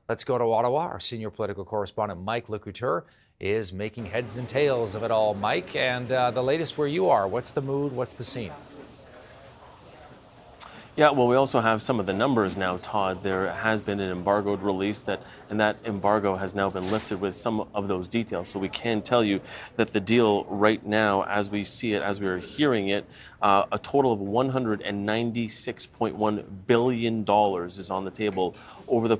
Let's go to Ottawa. Our senior political correspondent, Mike Couteur, is making heads and tails of it all. Mike, and the latest where you are. What's the mood? What's the scene? Yeah, well, we also have some of the numbers now, Todd. There has been an embargoed release and that embargo has now been lifted with some of those details. So we can tell you that the deal right now, as we see it, as we are hearing it, a total of $196.1 billion is on the table over the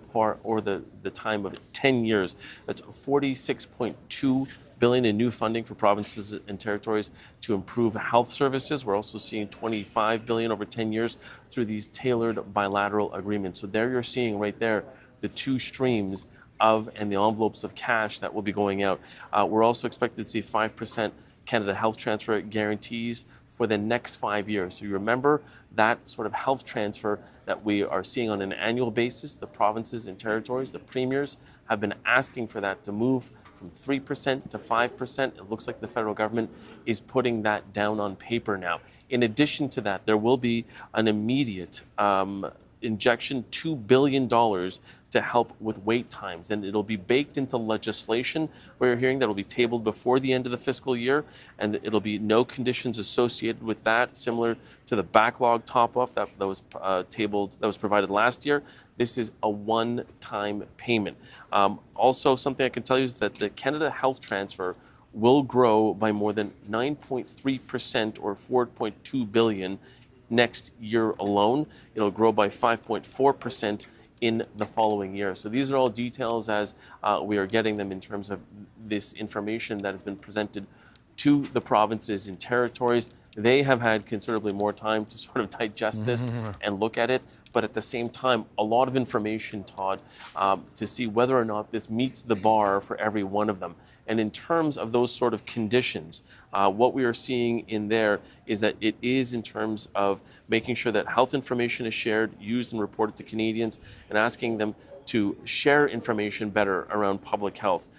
time of 10 years. That's 46.2 billion in new funding for provinces and territories to improve health services. We're also seeing 25 billion over 10 years through these tailored bilateral agreements. So there you're seeing right there the two streams of and the envelopes of cash that will be going out. We're also expected to see 5% Canada Health Transfer guarantees for the next 5 years. So you remember that sort of health transfer that we are seeing on an annual basis. The provinces and territories, the premiers have been asking for that to move from 3% to 5%. It looks like the federal government is putting that down on paper now. In addition to that, there will be an immediate injection, $2 billion to help with wait times. And it'll be baked into legislation. We're hearing that will be tabled before the end of the fiscal year, and it'll be no conditions associated with that, similar to the backlog top-off that was provided last year. This is a one-time payment. Also, something I can tell you is that the Canada Health Transfer will grow by more than 9.3% or 4.2 billion next year alone. It'll grow by 5.4% in the following year. So these are all details as we are getting them in terms of this information that has been presented to the provinces and territories. They have had considerably more time to sort of digest this and look at it. But at the same time, a lot of information, Todd, to see whether or not this meets the bar for every one of them. And in terms of those sort of conditions, what we are seeing in there is that it is in terms of making sure that health information is shared, used and reported to Canadians, and asking them to share information better around public health.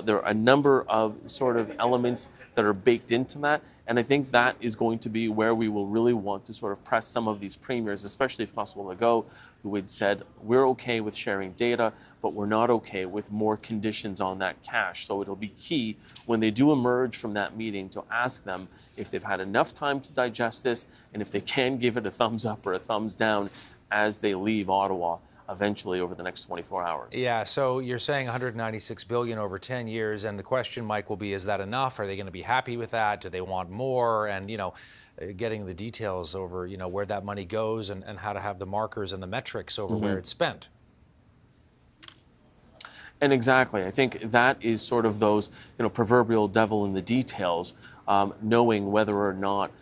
There are a number of sort of elements that are baked into that, and I think that is going to be where we will really want to sort of press some of these premiers, especially if possible ago, who had said, we're okay with sharing data, but we're not okay with more conditions on that cash. So it'll be key when they do emerge from that meeting to ask them if they've had enough time to digest this, and if they can give it a thumbs up or a thumbs down as they leave Ottawa eventually over the next 24 hours. Yeah, so you're saying 196 billion over 10 years, and the question, Mike, will be, is that enough? Are they going to be happy with that? Do they want more? And, getting the details over, where that money goes and how to have the markers and the metrics over where it's spent. And exactly, I think that is sort of those, proverbial devil in the details, knowing whether or not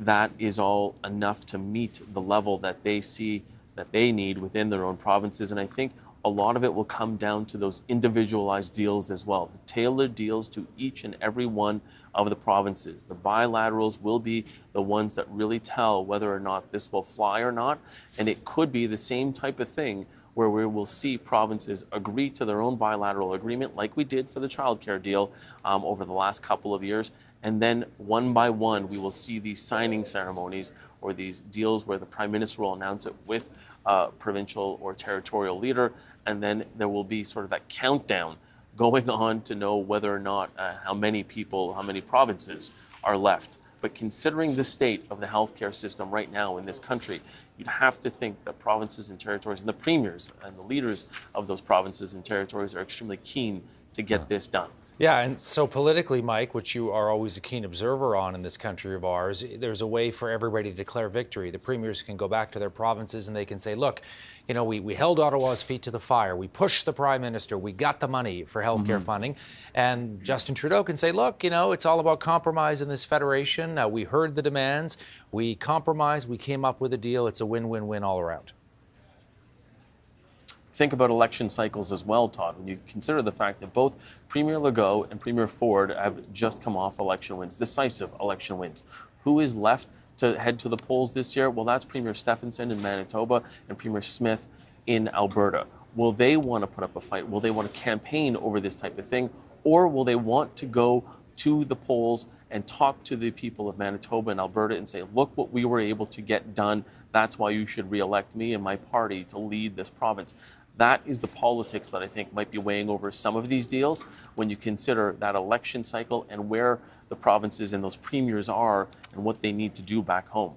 that is all enough to meet the level that they see that they need within their own provinces. And I think a lot of it will come down to those individualized deals as well, the tailored deals to each and every one of the provinces. The bilaterals will be the ones that really tell whether or not this will fly or not. And it could be the same type of thing where we will see provinces agree to their own bilateral agreement, like we did for the childcare deal over the last couple of years. And then one by one, we will see these signing ceremonies or these deals where the Prime Minister will announce it with a provincial or territorial leader. And then there will be sort of that countdown going on to know whether or not how many provinces are left. But considering the state of the healthcare system right now in this country, you'd have to think that provinces and territories and the premiers and the leaders of those provinces and territories are extremely keen to get this done. Yeah, and so politically, Mike, which you are always a keen observer on in this country of ours, there's a way for everybody to declare victory. The premiers can go back to their provinces and they can say, look, we held Ottawa's feet to the fire. We pushed the Prime Minister. We got the money for healthcare funding. And Justin Trudeau can say, look, it's all about compromise in this federation. We heard the demands. We compromised. We came up with a deal. It's a win-win-win all around. Think about election cycles as well, Todd, when you consider the fact that both Premier Legault and Premier Ford have just come off election wins, decisive election wins. Who is left to head to the polls this year? Well, that's Premier Stephenson in Manitoba and Premier Smith in Alberta. Will they want to put up a fight? Will they want to campaign over this type of thing? Or will they want to go to the polls and talk to the people of Manitoba and Alberta and say, look what we were able to get done. That's why you should re-elect me and my party to lead this province. That is the politics that I think might be weighing over some of these deals when you consider that election cycle and where the provinces and those premiers are and what they need to do back home.